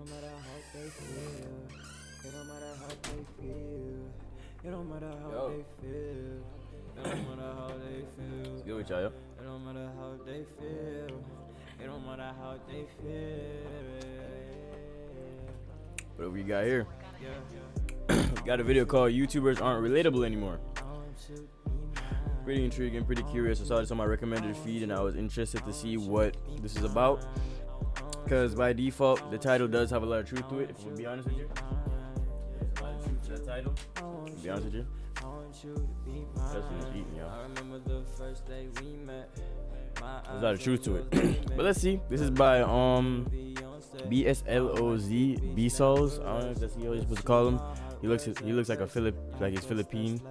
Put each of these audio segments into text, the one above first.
don't matter how they feel. It don't matter how they feel. It don't matter how they feel. It don't matter how they feel. Let's go with y'all, yo. It don't matter how they feel. It don't matter how they feel. What do we got here? Yeah. Got a video called YouTubers Aren't Relatable Anymore. Pretty intriguing, pretty curious. I saw this on my recommended feed and I was interested to see what this is about. Because by default, the title does have a lot of truth to it, if I'm be honest with you. There's a lot of truth to that title, to be honest with you. That's what he's eating, y'all. There's a lot of truth to it. But let's see. This is by BSLOZ B-Souls. I don't know if that's what you're supposed to call him. He looks like he's Philippine.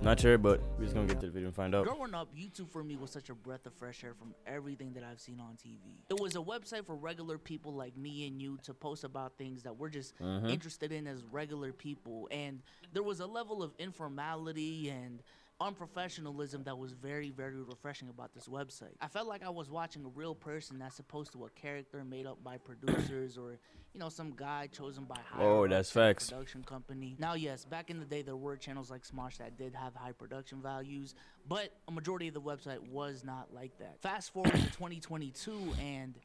Not sure, but we're just gonna get to the video and find out. Growing up, YouTube for me was such a breath of fresh air from everything that I've seen on TV. It was a website for regular people like me and you to post about things that we're just interested in as regular people. And there was a level of informality and unprofessionalism that was very, very refreshing about this website. I felt like I was watching a real person as opposed to a character made up by producers or, you know, some guy chosen by that's facts. Production company. Now, yes, back in the day, there were channels like Smosh that did have high production values, but a majority of the website was not like that. Fast forward to 2022, and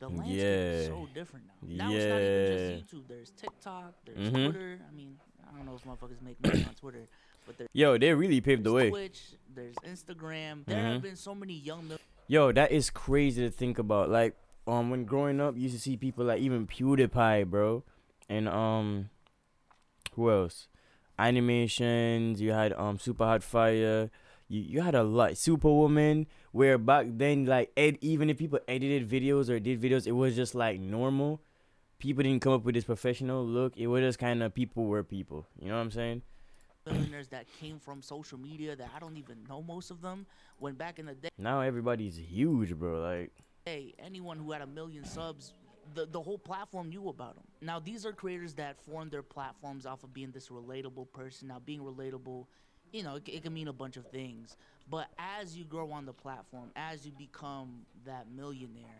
the landscape is so different now. Now it's not even just YouTube. There's TikTok, there's Twitter. I mean, I don't know if motherfuckers make money on Twitter. But they really paved the way. Twitch, there's Instagram. There have been so many young. Yo, that is crazy to think about. Like, when growing up, you used to see people like even PewDiePie, bro, and who else? Animations. You had Super Hot Fire. You had a lot. Superwoman. Where back then, like, even if people edited videos or did videos, it was just like normal. People didn't come up with this professional look. It was just kind of people were people. You know what I'm saying? Millionaires that came from social media that I don't even know most of them. When back in the day, now everybody's huge, bro. Like, hey, anyone who had 1 million subs, the whole platform knew about them. Now these are creators that formed their platforms off of being this relatable person. Now being relatable, you know, it can mean a bunch of things. But as you grow on the platform, as you become that millionaire,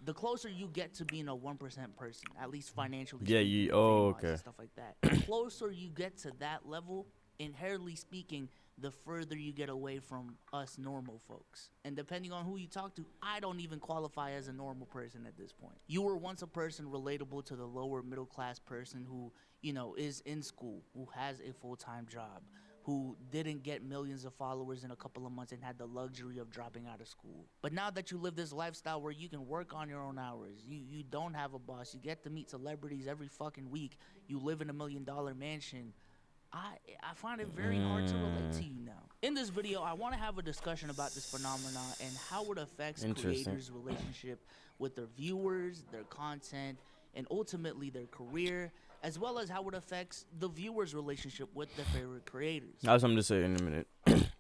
the closer you get to being a 1% person, at least financially. Yeah, and stuff like that. The closer you get to that level, inherently speaking, the further you get away from us normal folks. And depending on who you talk to, I don't even qualify as a normal person at this point. You were once a person relatable to the lower middle class person who, you know, is in school, who has a full-time job, who didn't get millions of followers in a couple of months and had the luxury of dropping out of school. But now that you live this lifestyle where you can work on your own hours, you don't have a boss, you get to meet celebrities every fucking week, you live in $1 million mansion, I find it very hard to relate to you now. In this video, I want to have a discussion about this phenomenon and how it affects creators' relationship with their viewers, their content, and ultimately their career, as well as how it affects the viewers' relationship with their favorite creators. I have something to say in a minute.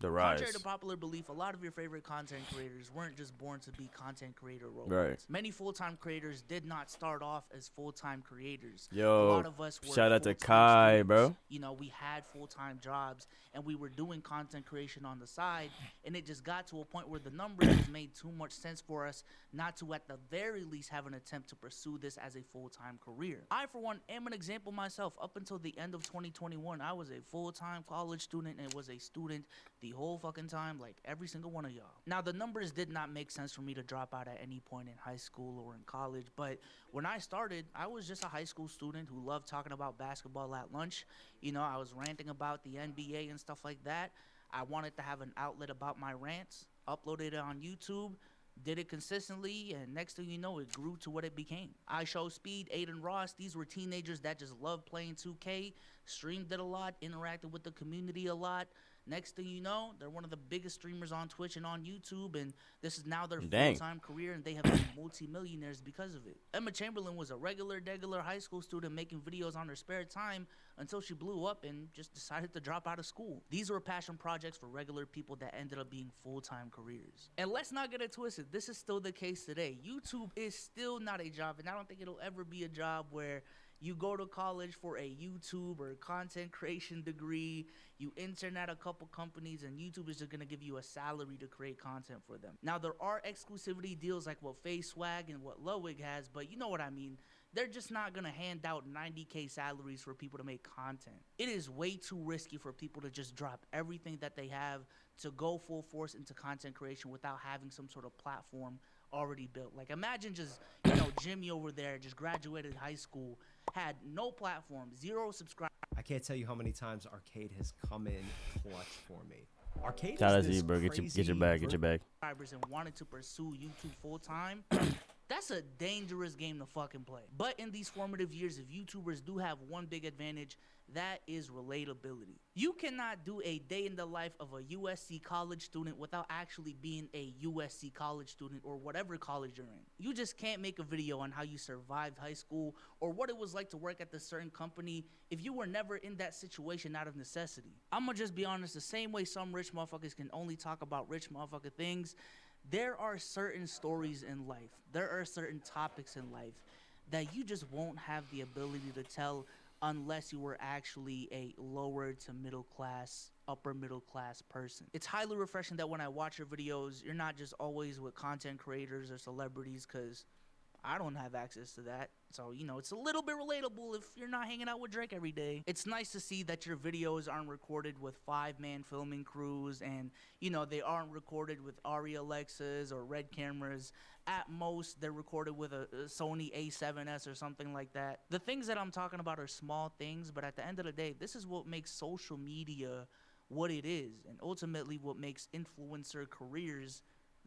The rise. Contrary to popular belief, a lot of your favorite content creators weren't just born to be content creator roles. Right. Many full-time creators did not start off as full-time creators. Yo, a lot of us were shout out to Kai, students. bro. You know, we had full-time jobs and we were doing content creation on the side, and it just got to a point where the numbers just made too much sense for us not to at the very least have an attempt to pursue this as a full-time career. I, for one, am an example myself. Up until the end of 2021, I was a full-time college student and was a student the whole fucking time, like every single one of y'all. Now, the numbers did not make sense for me to drop out at any point in high school or in college, but when I started, I was just a high school student who loved talking about basketball at lunch. You know, I was ranting about the NBA and stuff like that. I wanted to have an outlet about my rants, uploaded it on YouTube, did it consistently, and next thing you know, it grew to what it became. I Show Speed, Aiden Ross, these were teenagers that just loved playing 2K, streamed it a lot, interacted with the community a lot. Next thing you know, they're one of the biggest streamers on Twitch and on YouTube, and this is now their full-time career, and they have been multi-millionaires because of it. Emma Chamberlain was a degular high school student making videos on her spare time until she blew up and just decided to drop out of school. These were passion projects for regular people that ended up being full-time careers. And let's not get it twisted. This is still the case today. YouTube is still not a job, and I don't think it'll ever be a job where, You go to college for a YouTube or content creation degree, you intern at a couple companies, and YouTube is just gonna give you a salary to create content for them. Now, there are exclusivity deals like what FaceSwag and what Lowig has, but you know what I mean. They're just not gonna hand out 90K salaries for people to make content. It is way too risky for people to just drop everything that they have to go full force into content creation without having some sort of platform already built. Like, imagine just, Jimmy over there just graduated high school, had no platform, 0 subscribers. I can't tell you how many times Arcade has come in clutch for me. Arcade Shout out is to you, this bro. Get your bag. Get your bag. And wanted to pursue YouTube full time. That's a dangerous game to fucking play. But in these formative years, if YouTubers do have one big advantage, that is relatability. You cannot do a day in the life of a USC college student without actually being a USC college student or whatever college you're in. You just can't make a video on how you survived high school or what it was like to work at this certain company if you were never in that situation out of necessity. I'ma just be honest, the same way some rich motherfuckers can only talk about rich motherfucker things, there are certain stories in life, there are certain topics in life that you just won't have the ability to tell unless you were actually a lower to middle class, upper middle class person. It's highly refreshing that when I watch your videos, you're not just always with content creators or celebrities, because I don't have access to that. So, it's a little bit relatable if you're not hanging out with Drake every day. It's nice to see that your videos aren't recorded with 5-man filming crews and, they aren't recorded with Arri Alexas or Red cameras. At most, they're recorded with a Sony A7S or something like that. The things that I'm talking about are small things, but at the end of the day, this is what makes social media what it is, and ultimately what makes influencer careers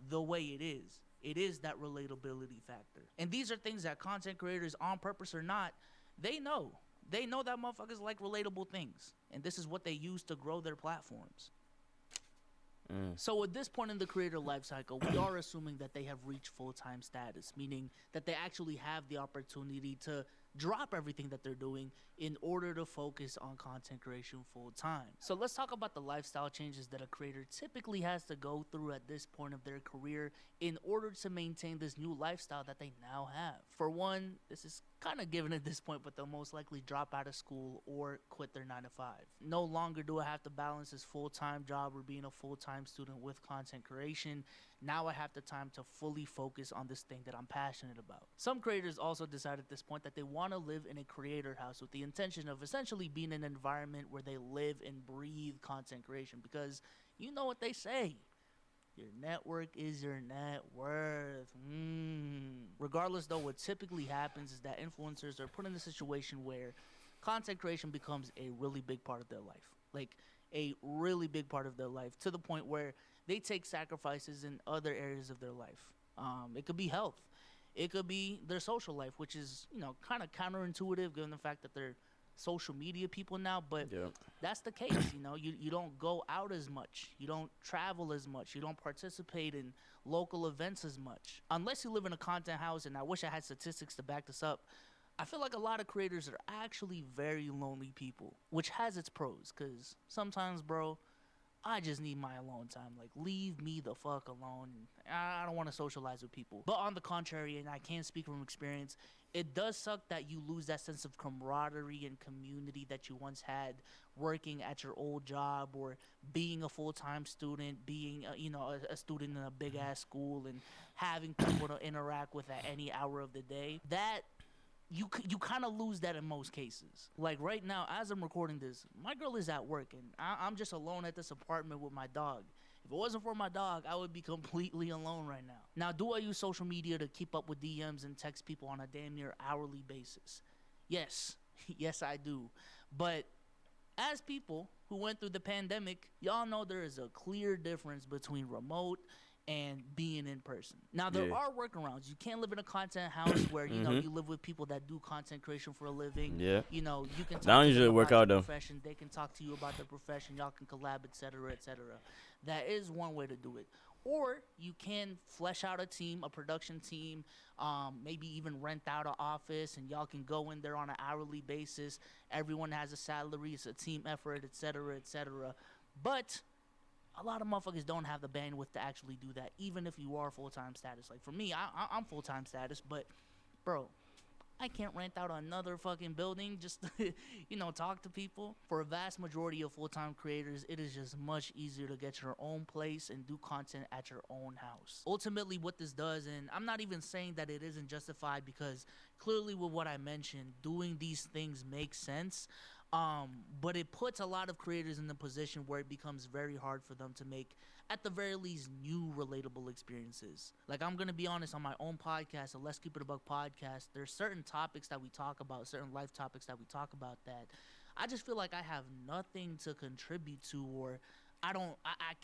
the way it is. It is that relatability factor. And these are things that content creators, on purpose or not, they know. They know that motherfuckers like relatable things. And this is what they use to grow their platforms. So at this point in the creator life cycle, we are assuming that they have reached full-time status, meaning that they actually have the opportunity to drop everything that they're doing in order to focus on content creation full time. So let's talk about the lifestyle changes that a creator typically has to go through at this point of their career in order to maintain this new lifestyle that they now have. For one, this is kind of given at this point, but they'll most likely drop out of school or quit their 9-to-5. No longer do I have to balance this full-time job or being a full-time student with content creation. Now I have the time to fully focus on this thing that I'm passionate about. Some creators also decide at this point that they want to live in a creator house with the intention of essentially being in an environment where they live and breathe content creation, because you know what they say, your network is your net worth. Regardless though, what typically happens is that influencers are put in a situation where content creation becomes a really big part of their life. Like a really big part of their life, to the point where they take sacrifices in other areas of their life. It could be health. It could be their social life, which is, kind of counterintuitive given the fact that they're social media people now, but that's the case. You don't go out as much, you don't travel as much, you don't participate in local events as much, unless you live in a content house. And I wish I had statistics to back this up. I feel like a lot of creators are actually very lonely people, which has its pros, because sometimes, bro, I just need my alone time. Like, leave me the fuck alone. I don't want to socialize with people. But on the contrary, and I can't speak from experience, it does suck that you lose that sense of camaraderie and community that you once had working at your old job, or being a full-time student, being a student in a big-ass school, and having people to interact with at any hour of the day. That you kind of lose that in most cases. Like right now, as I'm recording this, my girl is at work, and I'm just alone at this apartment with my dog. If it wasn't for my dog, I would be completely alone right now. Now, do I use social media to keep up with DMs and text people on a damn near hourly basis? Yes. Yes, I do. But as people who went through the pandemic, y'all know there is a clear difference between remote and being in person. Now, there are workarounds. You can't live in a content house where, you live with people that do content creation for a living. You can talk to them about your profession. They can talk to you about their profession. Y'all can collab, etc., etc. That is one way to do it. Or you can flesh out a team, a production team, maybe even rent out an office, and y'all can go in there on an hourly basis. Everyone has a salary. It's a team effort, etc., etc. But a lot of motherfuckers don't have the bandwidth to actually do that, even if you are full-time status. Like for me, I'm full-time status, but bro, I I can't rent out another fucking building just to, talk to people. For a vast majority of full-time creators, it is just much easier to get your own place and do content at your own house. Ultimately, what this does, and I'm not even saying that it isn't justified, because clearly with what I mentioned, doing these things makes sense. But it puts a lot of creators in the position where it becomes very hard for them to make, at the very least, new relatable experiences. Like, I'm gonna be honest, on my own podcast, the Let's Keep It a Buck podcast, there's certain topics that we talk about, certain life topics that we talk about, that I just feel like I have nothing to contribute to, or I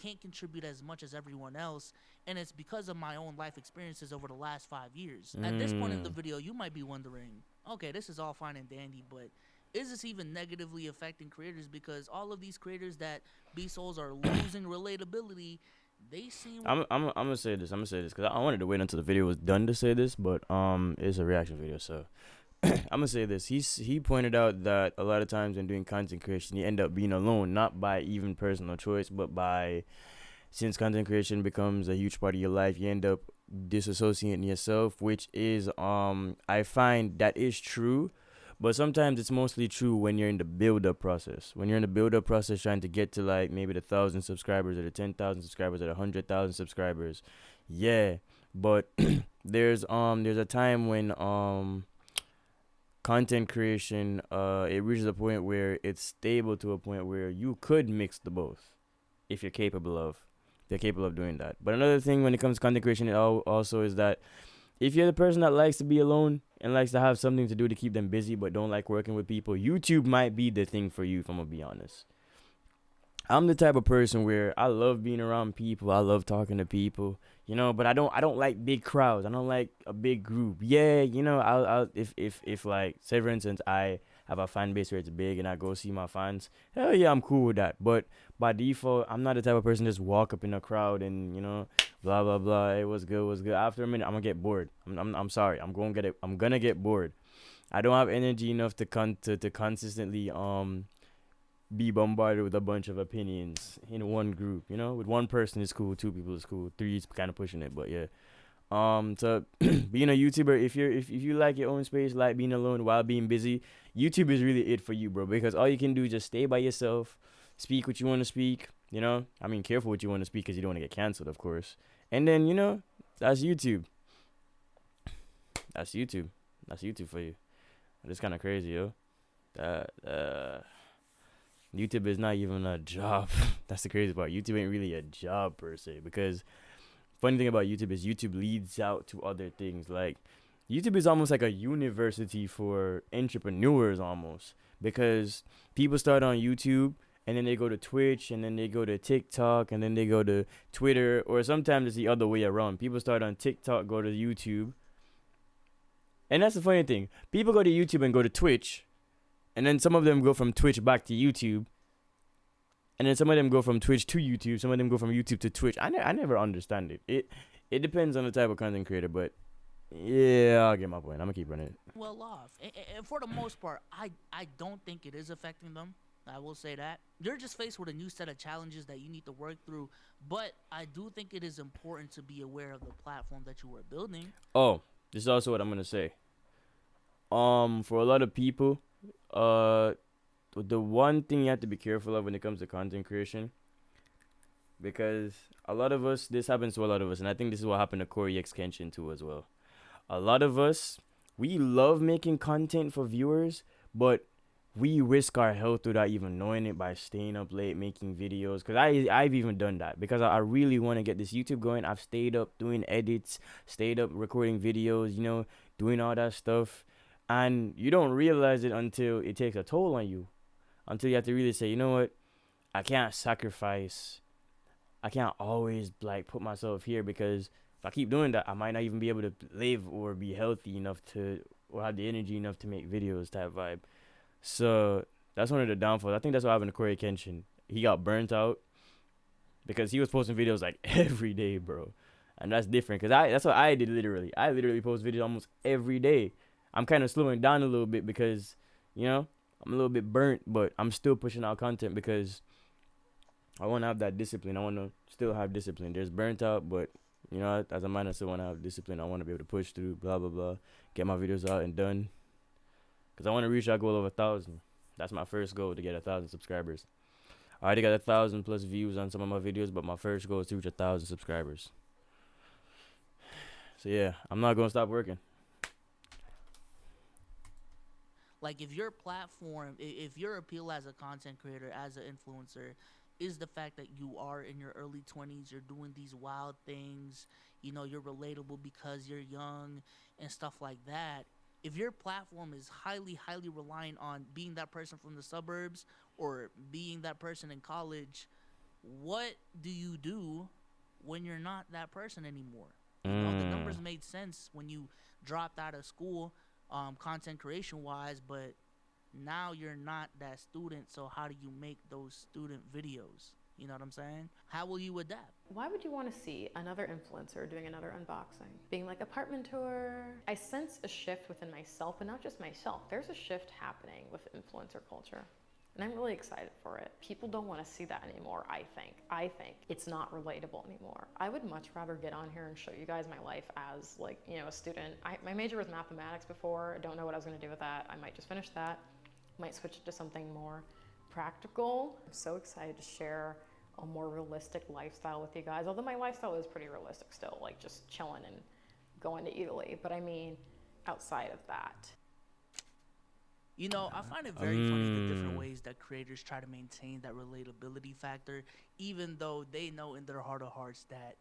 can't contribute as much as everyone else, and it's because of my own life experiences over the last 5 years. At this point in the video, you might be wondering, okay, this is all fine and dandy, but is this even negatively affecting creators? Because all of these creators that B-Souls are losing relatability, they seem... I'm gonna say this. Because I wanted to wait until the video was done to say this, but it's a reaction video, so I'm gonna say this. He pointed out that a lot of times when doing content creation, you end up being alone, not by even personal choice, but by, since content creation becomes a huge part of your life, you end up disassociating yourself, which is I find that is true. But sometimes it's mostly true when you're in the build-up process. When you're in the build-up process trying to get to, like, maybe the 1,000 subscribers or the 10,000 subscribers or the 100,000 subscribers. Yeah, but there's a time when content creation it reaches a point where it's stable to a point where you could mix the both if you're capable of. They're capable of doing that. But another thing when it comes to content creation also is that if you're the person that likes to be alone and likes to have something to do to keep them busy but don't like working with people, YouTube might be the thing for you, if I'm gonna be honest. I'm the type of person where I love being around people. I love talking to people, but I don't like big crowds. I don't like a big group. Yeah, I'll if like, say for instance, I have a fan base where it's big and I go see my fans, hell yeah, I'm cool with that. But by default, I'm not the type of person to just walk up in a crowd and, blah blah blah. It was good. After a minute, I'm gonna get bored. I'm sorry. I'm gonna get bored. I don't have energy enough to consistently be bombarded with a bunch of opinions in one group. With one person is cool, two people is cool, three is kind of pushing it. But yeah, so being a YouTuber, if you like your own space, like being alone while being busy, YouTube is really it for you, bro. Because all you can do is just stay by yourself, speak what you want to speak. Careful what you want to speak because you don't want to get canceled, of course. And then, that's YouTube. That's YouTube. That's YouTube for you. It's kind of crazy, yo. YouTube is not even a job. That's the crazy part. YouTube ain't really a job per se, because funny thing about YouTube is YouTube leads out to other things. Like, YouTube is almost like a university for entrepreneurs almost, because people start on YouTube and then they go to Twitch and then they go to TikTok and then they go to Twitter, or sometimes it's the other way around. People start on TikTok, go to YouTube. And that's the funny thing. People go to YouTube and go to Twitch, and then some of them go from Twitch back to YouTube. And then some of them go from Twitch to YouTube. Some of them go from YouTube to Twitch. I never understand it. It depends on the type of content creator, but yeah, I'll get my point. I'm going to keep running it. Well off. And for the most part, I don't think it is affecting them. I will say that. You're just faced with a new set of challenges that you need to work through. But I do think it is important to be aware of the platform that you are building. Oh, this is also what I'm going to say. For a lot of people, the one thing you have to be careful of when it comes to content creation, because a lot of us, this happens to a lot of us, and I think this is what happened to Corey X Kenshin too as well. A lot of us, we love making content for viewers, but we risk our health without even knowing it by staying up late making videos. Because I've even done that because I really want to get this YouTube going. I've stayed up doing edits, stayed up recording videos, doing all that stuff. And you don't realize it until it takes a toll on you. Until you have to really say, you know what? I can't sacrifice. I can't always put myself here, because if I keep doing that, I might not even be able to live or be healthy enough or have the energy enough to make videos type vibe. So that's one of the downfalls. I think that's what happened to Corey Kenshin. He got burnt out because he was posting videos every day, bro. And that's different, because that's what I did literally. I literally post videos almost every day. I'm kind of slowing down a little bit because, I'm a little bit burnt, but I'm still pushing out content because I want to have that discipline. I want to still have discipline. There's burnt out, but, as a man, I still want to have discipline. I want to be able to push through, blah, blah, blah, get my videos out and done. because I want to reach that goal of 1,000. That's my first goal, to get 1,000 subscribers. I already got 1,000 plus views on some of my videos, but my first goal is to reach 1,000 subscribers. So yeah, I'm not gonna stop working. Like if your platform, if your appeal as a content creator, as an influencer, is the fact that you are in your early 20s, you're doing these wild things, you know, you're relatable because you're young and stuff like that. If your platform is highly, highly reliant on being that person from the suburbs or being that person in college, what do you do when you're not that person anymore? You know, the numbers made sense when you dropped out of school, content creation wise, but now you're not that student, so how do you make those student videos? You know what I'm saying? How will you adapt? Why would you want to see another influencer doing another unboxing? Being like apartment tour? I sense a shift within myself, and not just myself. There's a shift happening with influencer culture. And I'm really excited for it. People don't want to see that anymore, I think. I think it's not relatable anymore. I would much rather get on here and show you guys my life as like, you know, a student. My major was mathematics before. I don't know what I was going to do with that. I might just finish that. Might switch it to something more practical. I'm so excited to share a more realistic lifestyle with you guys. Although my lifestyle is pretty realistic still, like just chilling and going to Italy. But I mean, outside of that. You know, I find it very funny the different ways that creators try to maintain that relatability factor, even though they know in their heart of hearts that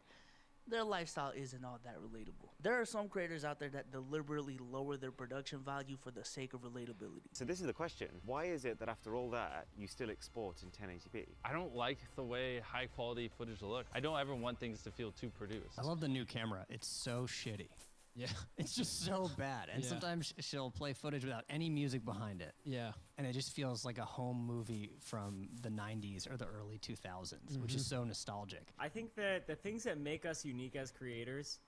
their lifestyle isn't all that relatable. There are some creators out there that deliberately lower their production value for the sake of relatability. So this is the question. Why is it that after all that, you still export in 1080p? I don't like the way high quality footage look. I don't ever want things to feel too produced. I love the new camera. It's so shitty. Yeah. It's just so bad. And Yeah. sometimes she'll play footage without any music behind it. Yeah. And it just feels like a home movie from the 90s or the early 2000s, which is so nostalgic. I think that the things that make us unique as creators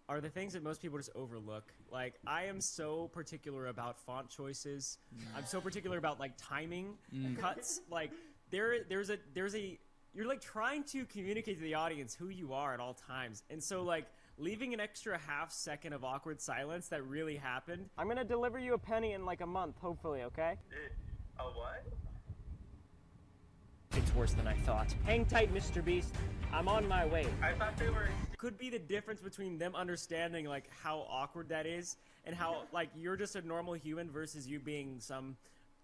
are the things that most people just overlook. Like, I am so particular about font choices. I'm so particular about like timing, cuts. Like, there's a you're like trying to communicate to the audience who you are at all times, and so like leaving an extra half second of awkward silence that really happened. I'm gonna deliver you a penny in like a month, hopefully. Okay? A what? It's worse than I thought. Hang tight, Mr. Beast. I'm on my way. I thought they were. Could be the difference between them understanding like how awkward that is and how like you're just a normal human versus you being some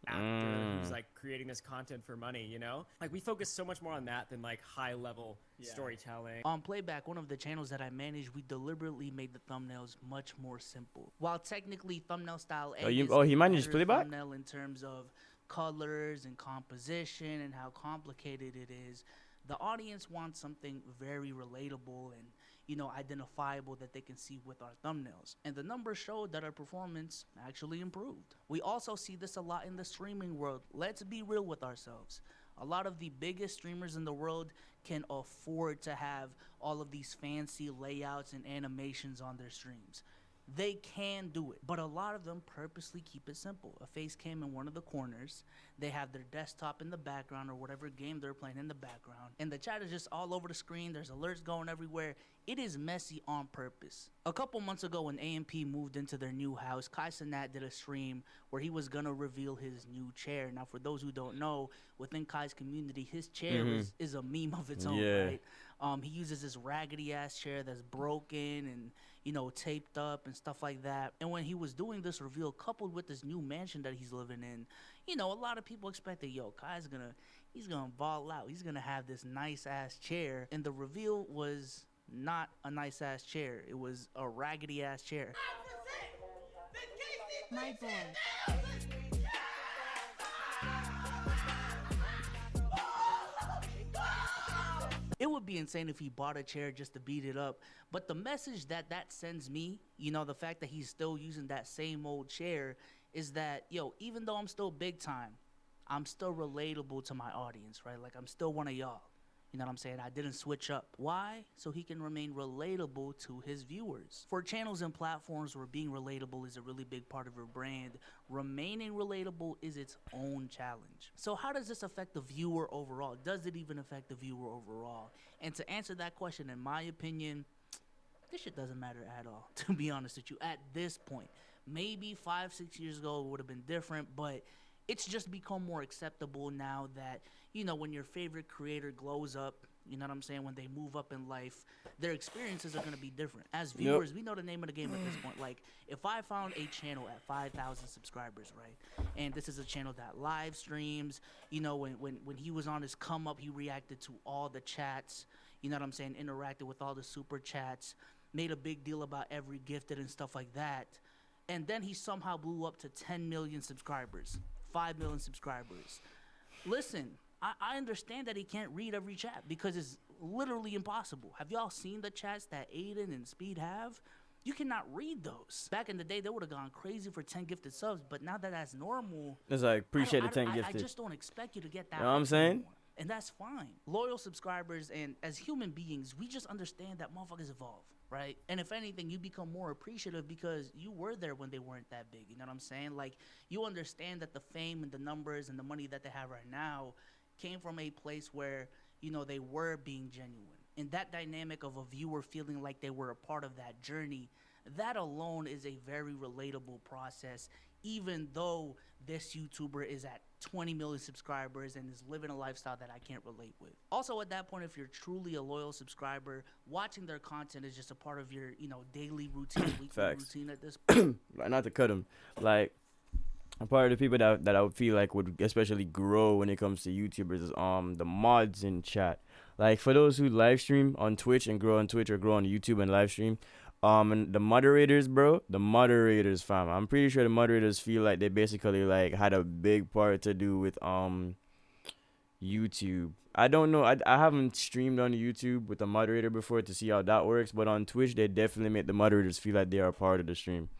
actor who's like creating this content for money, you know? Like we focus so much more on that than like high level storytelling. On Playback, one of the channels that I manage, we deliberately made the thumbnails much more simple. While technically thumbnail style A is he managed better Playback? thumbnail in terms of colors and composition and how complicated it is, the audience wants something very relatable and, you know, identifiable that they can see with our thumbnails. And the numbers showed that our performance actually improved. We also see this a lot in the streaming world. Let's be real with ourselves. A lot of the biggest streamers in the world can afford to have all of these fancy layouts and animations on their streams. They can do it, but a lot of them purposely keep it simple. A face cam in one of the corners, they have their desktop in the background or whatever game they're playing in the background, and the chat is just all over the screen. There's alerts going everywhere. It is messy on purpose. A couple months ago when AMP moved into their new house, Kai Cenat did a stream where he was gonna reveal his new chair. Now for those who don't know, within Kai's community, his chair is a meme of its own, right? He uses this raggedy ass chair that's broken and, you know, taped up and stuff like that. And when he was doing this reveal, coupled with this new mansion that he's living in, you know, a lot of people expected, yo, Kai's he's gonna ball out. He's gonna have this nice ass chair. And the reveal was not a nice ass chair. It was a raggedy ass chair. My boy. It would be insane if he bought a chair just to beat it up. But the message that sends me, you know, the fact that he's still using that same old chair is that, yo, even though I'm still big time, I'm still relatable to my audience, right? Like, I'm still one of y'all. You know what I'm saying? I didn't switch up. Why? So he can remain relatable to his viewers. For channels and platforms where being relatable is a really big part of your brand, remaining relatable is its own challenge. So how does this affect the viewer overall? Does it even affect the viewer overall? And to answer that question, in my opinion, this shit doesn't matter at all, to be honest with you, at this point. Maybe 5-6 years ago it would have been different, but it's just become more acceptable now that, you know, when your favorite creator glows up, you know what I'm saying, when they move up in life, their experiences are going to be different. As viewers, we know the name of the game at this point. Like, if I found a channel at 5,000 subscribers, right, and this is a channel that live streams, you know, when he was on his come up, he reacted to all the chats, you know what I'm saying, interacted with all the super chats, made a big deal about every gifted and stuff like that. And then he somehow blew up to 10 million subscribers, 5 million subscribers. Listen, I understand that he can't read every chat because it's literally impossible. Have y'all seen the chats that Aiden and Speed have? You cannot read those. Back in the day, they would have gone crazy for 10 gifted subs, but now that that's normal, It's like, appreciate the 10 I gifted. just don't expect you to get that. You know what I'm saying? Anymore. And that's fine. Loyal subscribers, and as human beings, we just understand that motherfuckers evolve, right? And if anything, you become more appreciative because you were there when they weren't that big. You know what I'm saying? Like, you understand that the fame and the numbers and the money that they have right now came from a place where, you know, they were being genuine. And that dynamic of a viewer feeling like they were a part of that journey, that alone is a very relatable process, even though this YouTuber is at 20 million subscribers and is living a lifestyle that I can't relate with. Also, at that point, if you're truly a loyal subscriber, watching their content is just a part of your, you know, daily routine, weekly routine at this point. Not to cut him, like, a part of the people that I would feel like would especially grow when it comes to YouTubers is the mods in chat. Like, for those who live stream on Twitch and grow on Twitch or grow on YouTube and live stream, and the moderators, bro, fam, I'm pretty sure the moderators feel like they basically like had a big part to do with YouTube. I don't know, I haven't streamed on YouTube with a moderator before to see how that works, but on Twitch they definitely make the moderators feel like they are part of the stream.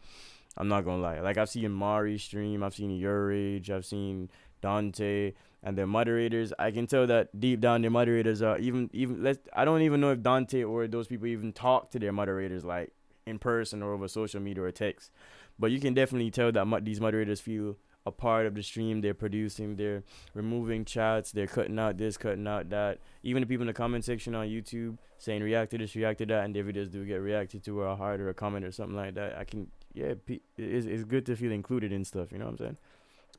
I'm not gonna lie. Like, I've seen Mari stream, I've seen Your Rage, I've seen Dante, and their moderators. I can tell that deep down their moderators are I don't even know if Dante or those people even talk to their moderators like in person or over social media or text. But you can definitely tell that these moderators feel a part of the stream. They're producing, they're removing chats, they're cutting out this, cutting out that. Even the people in the comment section on YouTube saying react to this, react to that, and their videos do get reacted to or a heart or a comment or something like that. It's good to feel included in stuff, you know what I'm saying?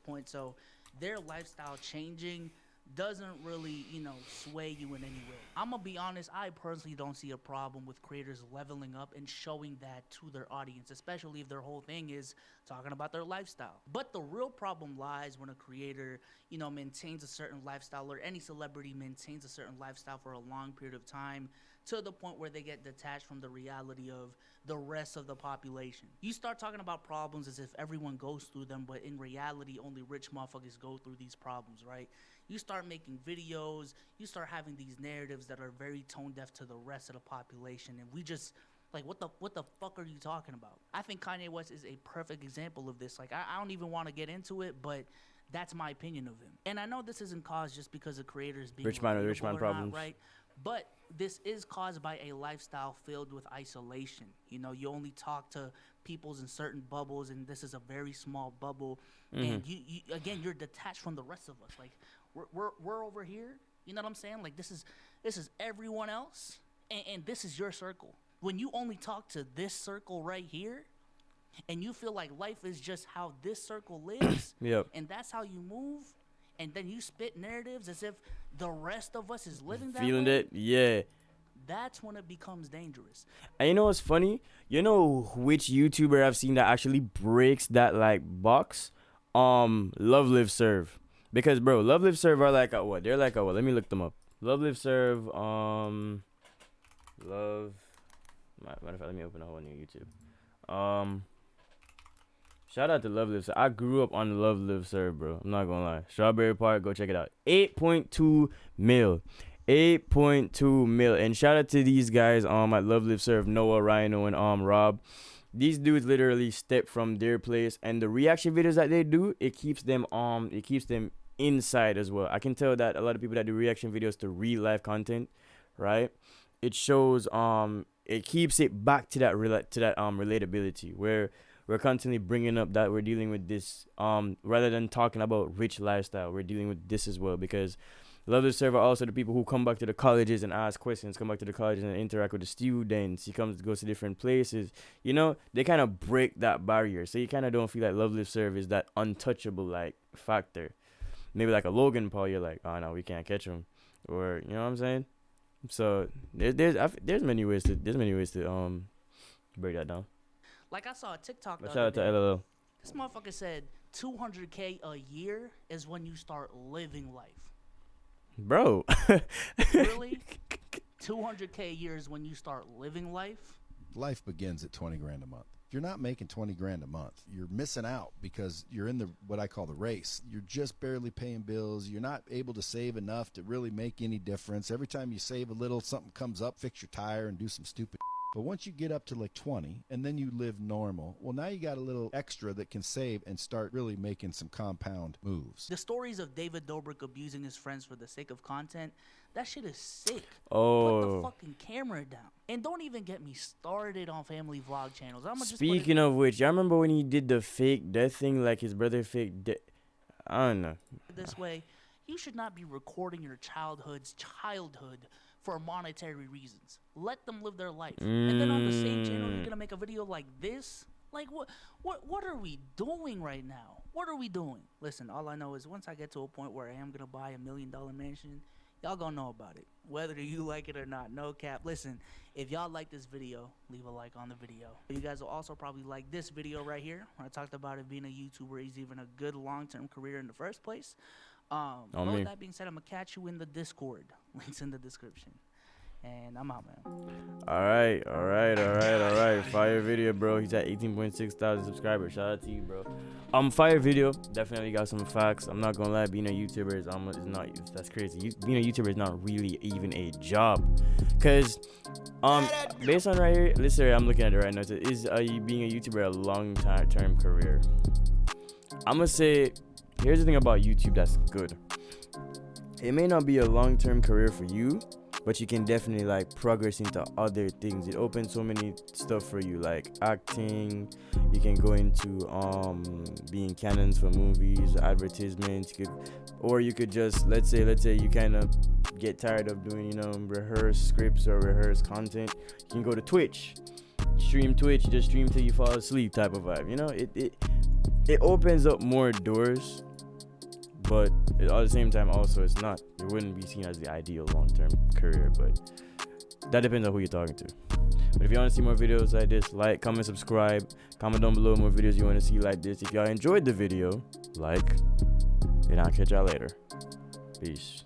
Point. So their lifestyle changing doesn't really, you know, sway you in any way. I'm gonna be honest, I personally don't see a problem with creators leveling up and showing that to their audience, especially if their whole thing is talking about their lifestyle. But the real problem lies when a creator, you know, maintains a certain lifestyle, or any celebrity maintains a certain lifestyle for a long period of time, to the point where they get detached from the reality of the rest of the population. You start talking about problems as if everyone goes through them, but in reality, only rich motherfuckers go through these problems, right? You start making videos, you start having these narratives that are very tone deaf to the rest of the population, and we just, like, what the fuck are you talking about? I think Kanye West is a perfect example of this. Like, I don't even want to get into it, but that's my opinion of him. And I know this isn't caused just because the creator is being Rich man or problems, not, right? But this is caused by a lifestyle filled with isolation. You know, you only talk to peoples in certain bubbles, and this is a very small bubble. And you again, you're detached from the rest of us. Like, we're over here. You know what I'm saying? Like, this is everyone else, and this is your circle. When you only talk to this circle right here, and you feel like life is just how this circle lives, and that's how you move, and then you spit narratives as if the rest of us is living that feeling way, it, yeah. That's when it becomes dangerous. And you know what's funny? You know which YouTuber I've seen that actually breaks that like box? Love Live Serve. Because bro, Love Live Serve are like what? They're like what? Let me look them up. Love Live Serve, Matter of fact, let me open a whole new YouTube. Shout out to Love Live Serve. I grew up on Love Live Serve, bro. I'm not gonna lie. Strawberry Park, go check it out. 8.2 mil. 8.2 mil. And shout out to these guys at Love Live Serve, Noah, Rhino, and Rob. These dudes literally step from their place, and the reaction videos that they do, it keeps them inside as well. I can tell that a lot of people that do reaction videos to real life content, right? It shows it keeps it back to that relatability, where we're constantly bringing up that we're dealing with this rather than talking about rich lifestyle, we're dealing with this as well, because Love the server also the people who come back to the colleges and ask questions, come back to the colleges and interact with the students. He goes to different places. You know, they kind of break that barrier. So you kind of don't feel like Love Live Serve is that untouchable like factor. Maybe like a Logan Paul, you're like, oh no, we can't catch him, or you know what I'm saying. So there's many ways to break that down. Like I saw a TikTok. But shout out to LLL. This motherfucker said 200K a year is when you start living life. Bro. Really? 200K a year is when you start living life? Life begins at 20 grand a month. If you're not making 20 grand a month, you're missing out because you're in the what I call the race. You're just barely paying bills. You're not able to save enough to really make any difference. Every time you save a little, something comes up, fix your tire and do some stupid. But once you get up to like 20 and then you live normal, well, now you got a little extra that can save and start really making some compound moves. The stories of David Dobrik abusing his friends for the sake of content, that shit is sick. Oh. Put the fucking camera down. And don't even get me started on family vlog channels. Speaking of which, y'all remember when he did the fake death thing, like his brother fake death? I don't know. This way, you should not be recording your childhood for monetary reasons. Let them live their life. And then on the same channel, you're gonna make a video like this? Like what are we doing right now? What are we doing? Listen, all I know is once I get to a point where I am gonna buy $1 million mansion, y'all gonna know about it. Whether you like it or not, no cap. Listen, if y'all like this video, leave a like on the video. You guys will also probably like this video right here, where I talked about it being a YouTuber is even a good long-term career in the first place. With that being said, I'm gonna catch you in the Discord. Links in the description. And I'm out, man. All right. Fire video, bro. He's at 18.6 thousand subscribers. Shout out to you, bro. Fire video. Definitely got some facts. I'm not gonna lie. Being a YouTuber is not. That's crazy. Being a YouTuber is not really even a job, cause based on right here, listen, I'm looking at it right now. Is being a YouTuber a long-term career? I'm gonna say, here's the thing about YouTube that's good. It may not be a long-term career for you, but you can definitely like progress into other things. It opens so many stuff for you, like acting. You can go into being canons for movies, advertisements. You could just let's say you kind of get tired of doing rehearse scripts or rehearse content. You can go to Twitch, stream Twitch. You just stream till you fall asleep type of vibe. It opens up more doors. But at the same time, also, it wouldn't be seen as the ideal long-term career, but that depends on who you're talking to. But if you want to see more videos like this, like, comment, subscribe, comment down below more videos you want to see like this. If y'all enjoyed the video, like, and I'll catch y'all later. Peace.